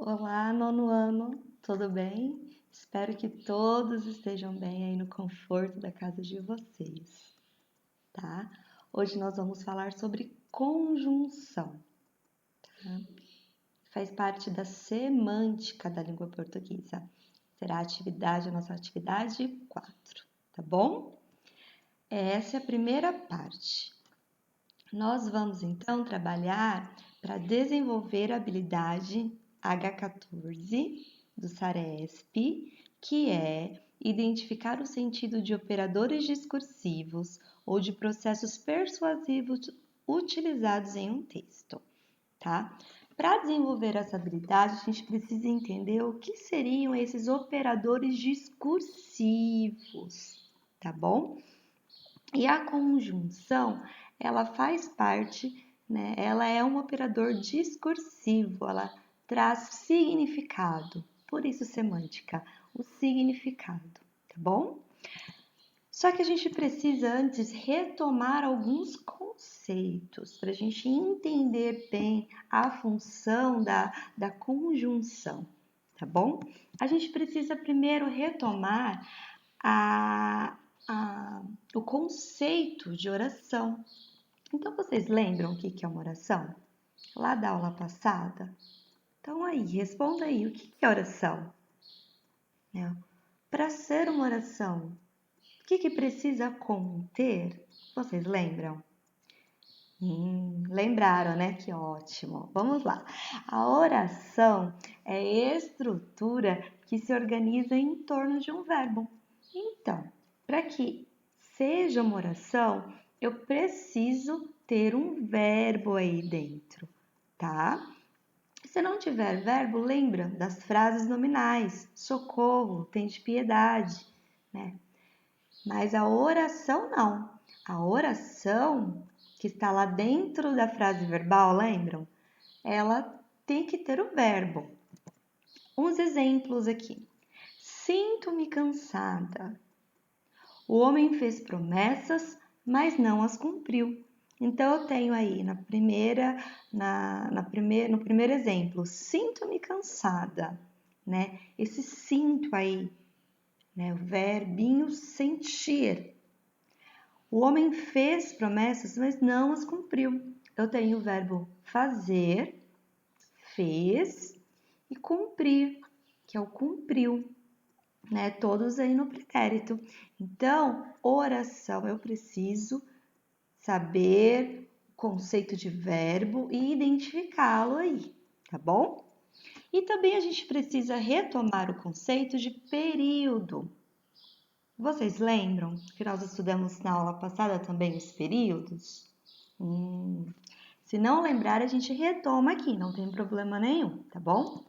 Olá, nono ano, tudo bem? Espero que todos estejam bem aí no conforto da casa de vocês, tá? Hoje nós vamos falar sobre conjunção, tá? Faz parte da semântica da língua portuguesa. Será a nossa atividade 4, tá bom? Essa é a primeira parte. Nós vamos então trabalhar para desenvolver a habilidade H14 do SARESP, que é identificar o sentido de operadores discursivos ou de processos persuasivos utilizados em um texto, tá? Para desenvolver essa habilidade, a gente precisa entender o que seriam esses operadores discursivos, tá bom? E a conjunção, ela faz parte, né? Ela é um operador discursivo, ela traz significado, por isso semântica, o significado, tá bom? Só que a gente precisa antes retomar alguns conceitos para a gente entender bem a função da conjunção, tá bom? A gente precisa primeiro retomar o conceito de oração. Então, vocês lembram o que é uma oração? Lá da aula passada? Então, aí, responda aí, o que é oração? Para ser uma oração, o que precisa conter? Vocês lembram? Lembraram, né? Que ótimo! Vamos lá. A oração é a estrutura que se organiza em torno de um verbo. Então, para que seja uma oração, eu preciso ter um verbo aí dentro, tá? Se não tiver verbo, lembra das frases nominais: socorro, tende piedade, né? Mas a oração não. A oração que está lá dentro da frase verbal, lembram? Ela tem que ter o verbo. Uns exemplos aqui. Sinto-me cansada. O homem fez promessas, mas não as cumpriu. Então, eu tenho aí no primeiro exemplo, sinto-me cansada, né? Esse sinto aí, né? O verbinho sentir. O homem fez promessas, mas não as cumpriu. Eu tenho o verbo fazer, fez e cumprir, que é o cumpriu, né? Todos aí no pretérito. Então, oração, eu preciso saber o conceito de verbo e identificá-lo aí, tá bom? E também a gente precisa retomar o conceito de período. Vocês lembram que nós estudamos na aula passada também os períodos? Se não lembrar, a gente retoma aqui, não tem problema nenhum, tá bom?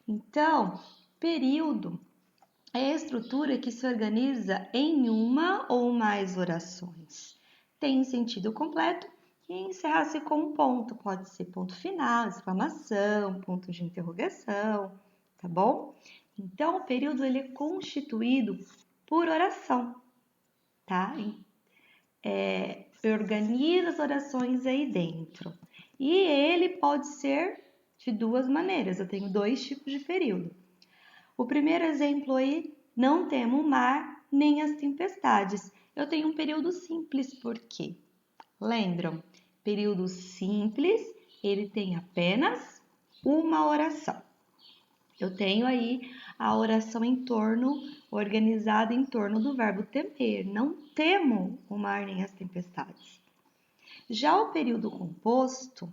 Então, período é a estrutura que se organiza em uma ou mais orações. Tem sentido completo e encerra-se com um ponto. Pode ser ponto final, exclamação, ponto de interrogação, tá bom? Então, o período ele é constituído por oração, tá? Organiza as orações aí dentro. E ele pode ser de duas maneiras. Eu tenho dois tipos de período. O primeiro exemplo aí, não temo o mar nem as tempestades. Eu tenho um período simples, por quê? Lembram? Período simples, ele tem apenas uma oração. Eu tenho aí a oração organizada em torno do verbo temer. Não temo o mar nem as tempestades. Já o período composto,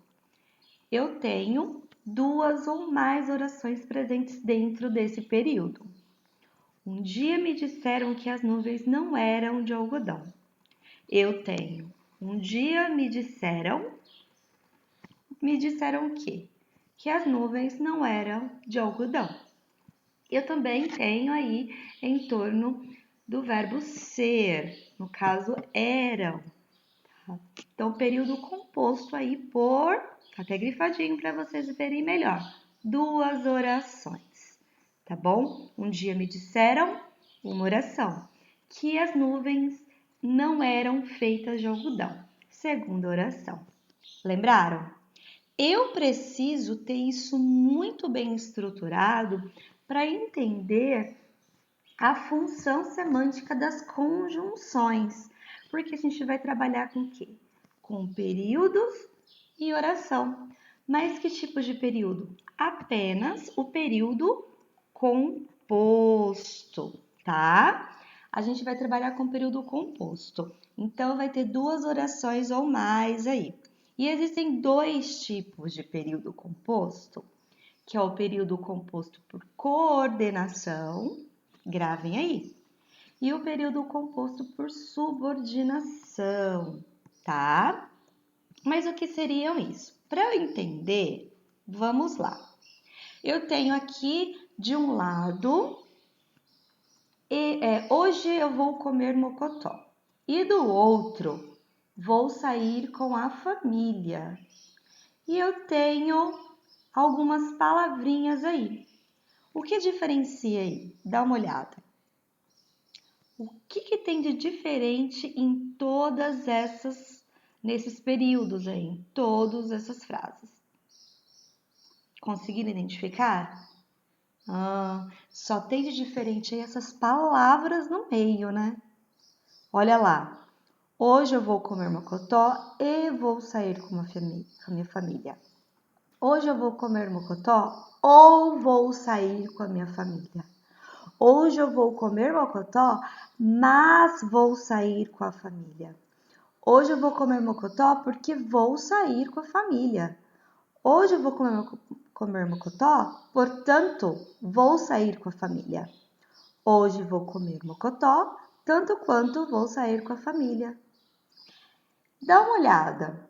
eu tenho duas ou mais orações presentes dentro desse período. Um dia me disseram que as nuvens não eram de algodão. Eu tenho. Um dia me disseram o quê? Que as nuvens não eram de algodão. Eu também tenho aí em torno do verbo ser, no caso eram. Tá? Então, período composto aí por, tá até grifadinho para vocês verem melhor, duas orações, tá bom? Um dia me disseram, uma oração, que as nuvens não eram feitas de algodão. Segunda oração. Lembraram? Eu preciso ter isso muito bem estruturado para entender a função semântica das conjunções, porque a gente vai trabalhar com o quê? Com períodos e oração. Mas que tipo de período? Apenas o período composto, tá? A gente vai trabalhar com período composto. Então, vai ter duas orações ou mais aí. E existem dois tipos de período composto, que é o período composto por coordenação, gravem aí, e o período composto por subordinação, tá? Mas o que seriam isso? Para eu entender, vamos lá. Eu tenho aqui de um lado, hoje eu vou comer mocotó. E do outro, vou sair com a família. E eu tenho algumas palavrinhas aí. O que diferencia aí? Dá uma olhada. O que tem de diferente em nesses períodos aí, em todas essas frases? Conseguiram identificar? Só tem de diferente aí essas palavras no meio, né? Olha lá. Hoje eu vou comer mocotó e vou sair com a minha família. Hoje eu vou comer mocotó ou vou sair com a minha família. Hoje eu vou comer mocotó, mas vou sair com a família. Hoje eu vou comer mocotó porque vou sair com a família. Hoje eu vou comer mocotó, portanto, vou sair com a família. Hoje vou comer mocotó, tanto quanto vou sair com a família. Dá uma olhada.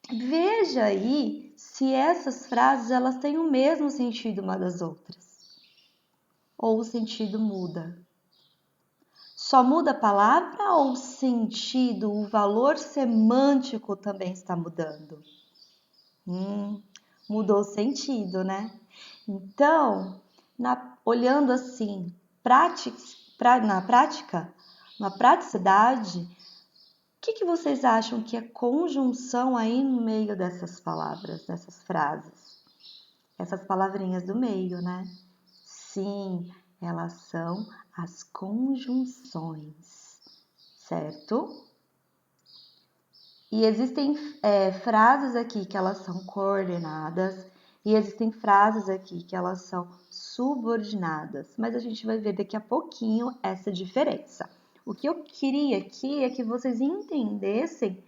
Veja aí se essas frases elas têm o mesmo sentido uma das outras. Ou o sentido muda? Só muda a palavra ou o sentido, o valor semântico também está mudando? Mudou o sentido, né? Então, olhando assim, na praticidade, o que vocês acham que é conjunção aí no meio dessas palavras, dessas frases? Essas palavrinhas do meio, né? Sim, elas são as conjunções, certo? E existem frases aqui que elas são coordenadas e existem frases aqui que elas são subordinadas, mas a gente vai ver daqui a pouquinho essa diferença. O que eu queria aqui é que vocês entendessem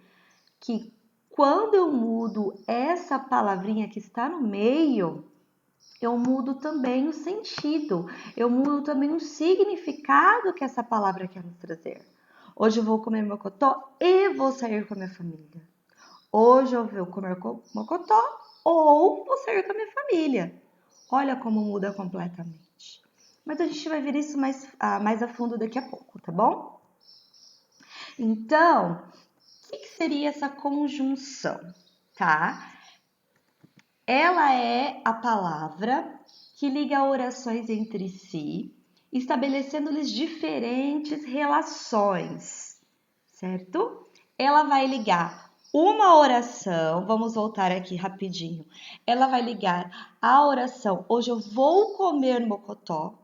que quando eu mudo essa palavrinha que está no meio, eu mudo também o sentido, eu mudo também o significado que essa palavra quer nos trazer. Hoje eu vou comer mocotó e vou sair com a minha família. Hoje eu vou comer mocotó ou vou sair com a minha família. Olha como muda completamente. Mas a gente vai ver isso mais a fundo daqui a pouco, tá bom? Então, o que seria essa conjunção, tá? Ela é a palavra que liga orações entre si, estabelecendo-lhes diferentes relações, certo? Ela vai ligar uma oração, vamos voltar aqui rapidinho. Ela vai ligar a oração, hoje eu vou comer mocotó,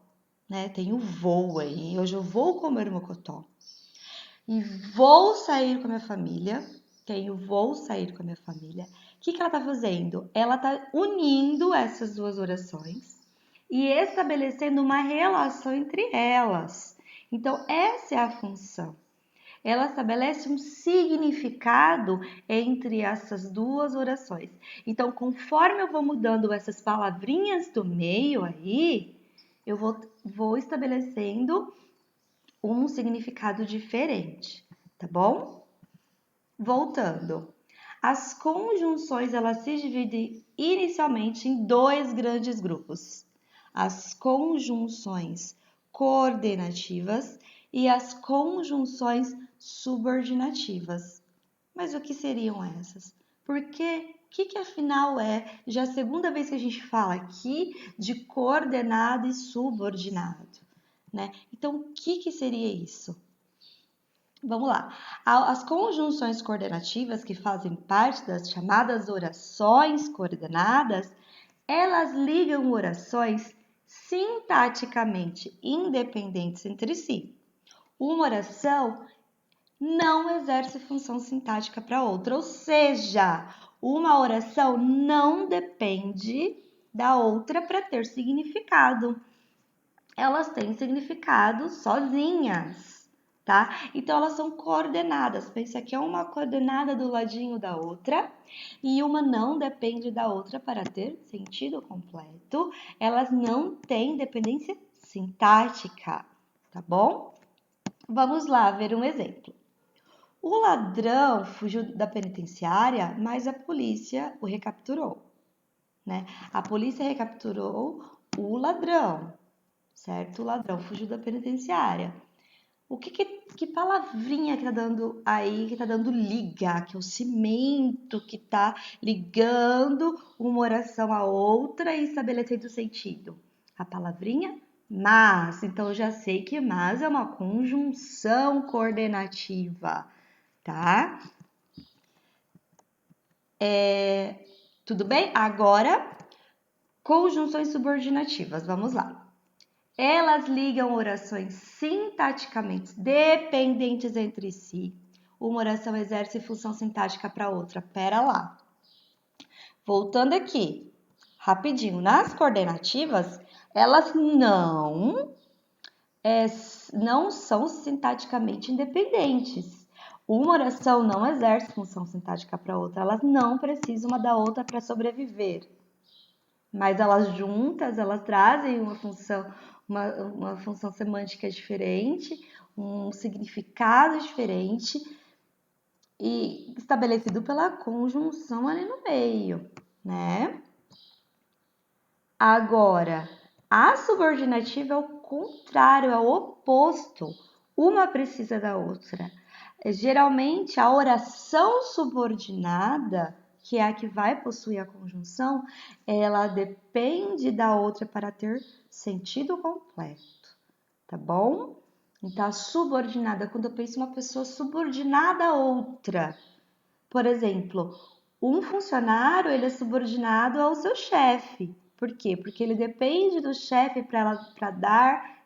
né? Tem o vou aí, hoje eu vou comer mocotó. E vou sair com a minha família, tem o vou sair com a minha família. O que ela está fazendo? Ela está unindo essas duas orações e estabelecendo uma relação entre elas. Então, essa é a função. Ela estabelece um significado entre essas duas orações. Então, conforme eu vou mudando essas palavrinhas do meio aí, eu vou estabelecendo um significado diferente, tá bom? Voltando. As conjunções elas se dividem inicialmente em dois grandes grupos: as conjunções coordenativas e as conjunções subordinativas. Mas o que seriam essas? Porque o que afinal é já a segunda vez que a gente fala aqui de coordenado e subordinado, né? Então, o que seria isso? Vamos lá. As conjunções coordenativas que fazem parte das chamadas orações coordenadas, elas ligam orações sintaticamente independentes entre si. Uma oração não exerce função sintática para outra, ou seja, uma oração não depende da outra para ter significado. Elas têm significado sozinhas, tá? Então elas são coordenadas. Pensa que é uma coordenada do ladinho da outra e uma não depende da outra para ter sentido completo. Elas não têm dependência sintática, tá bom? Vamos lá ver um exemplo. O ladrão fugiu da penitenciária, mas a polícia o recapturou, né? A polícia recapturou o ladrão, certo? O ladrão fugiu da penitenciária. Que palavrinha que tá dando aí, que tá dando liga, que é o cimento que tá ligando uma oração a outra e estabelecendo sentido? A palavrinha mas. Então eu já sei que mas é uma conjunção coordenativa, tá? Tudo bem? Agora, conjunções subordinativas, vamos lá. Elas ligam orações sintaticamente dependentes entre si. Uma oração exerce função sintática para outra. Pera lá. Voltando aqui, rapidinho. Nas coordenativas, elas não são sintaticamente independentes. Uma oração não exerce função sintática para outra. Elas não precisam uma da outra para sobreviver. Mas elas juntas, elas trazem uma função semântica diferente, um significado diferente e estabelecido pela conjunção ali no meio, né? Agora, a subordinativa é o contrário, é o oposto. Uma precisa da outra. Geralmente, a oração subordinada, que é a que vai possuir a conjunção, ela depende da outra para ter sentido completo, tá bom? Então, a subordinada, quando eu penso em uma pessoa subordinada a outra, por exemplo, um funcionário ele é subordinado ao seu chefe. Por quê? Porque ele depende do chefe para dar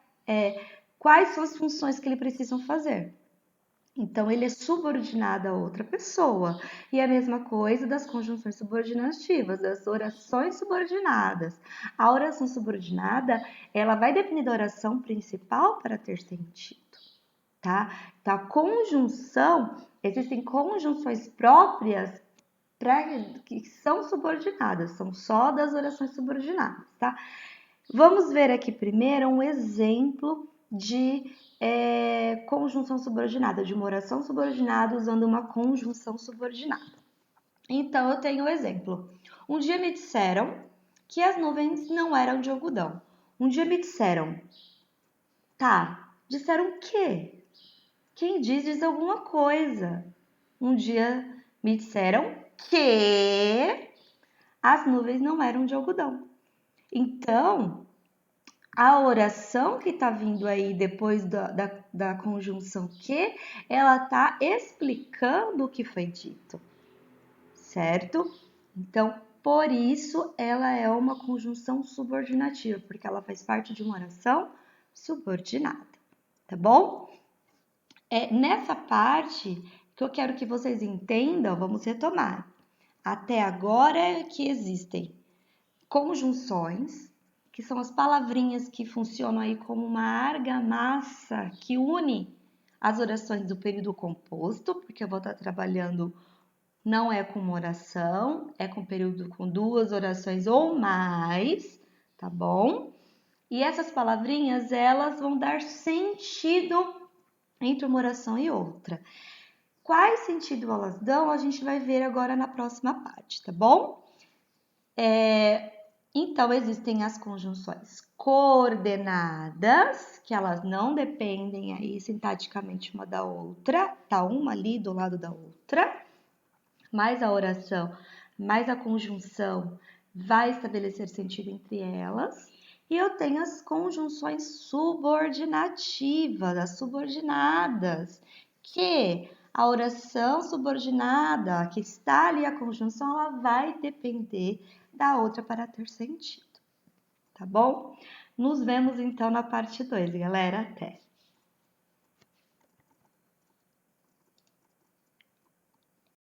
quais são as funções que ele precisa fazer. Então, ele é subordinado a outra pessoa. E a mesma coisa das conjunções subordinativas, das orações subordinadas. A oração subordinada, ela vai depender da oração principal para ter sentido, tá? Então, a conjunção, existem conjunções próprias que são subordinadas, são só das orações subordinadas, tá? Vamos ver aqui primeiro um exemplo de conjunção subordinada, de uma oração subordinada usando uma conjunção subordinada. Então, eu tenho o exemplo. Um dia me disseram que as nuvens não eram de algodão. Um dia me disseram, tá, disseram o quê? Quem diz alguma coisa. Um dia me disseram que as nuvens não eram de algodão. Então, a oração que está vindo aí depois da conjunção que, ela está explicando o que foi dito, certo? Então, por isso, ela é uma conjunção subordinativa, porque ela faz parte de uma oração subordinada, tá bom? Nessa parte que eu quero que vocês entendam, vamos retomar. Até agora é que existem conjunções, que são as palavrinhas que funcionam aí como uma argamassa que une as orações do período composto, porque eu vou estar trabalhando não é com uma oração, é com período com duas orações ou mais, tá bom? E essas palavrinhas, elas vão dar sentido entre uma oração e outra. Quais sentido elas dão, a gente vai ver agora na próxima parte, tá bom? Então, existem as conjunções coordenadas, que elas não dependem aí sintaticamente uma da outra, tá uma ali do lado da outra, mas a oração, mais a conjunção vai estabelecer sentido entre elas. E eu tenho as conjunções subordinativas, as subordinadas, que a oração subordinada, que está ali a conjunção, ela vai depender da outra para ter sentido, tá bom? Nos vemos então na parte 2, galera. Até!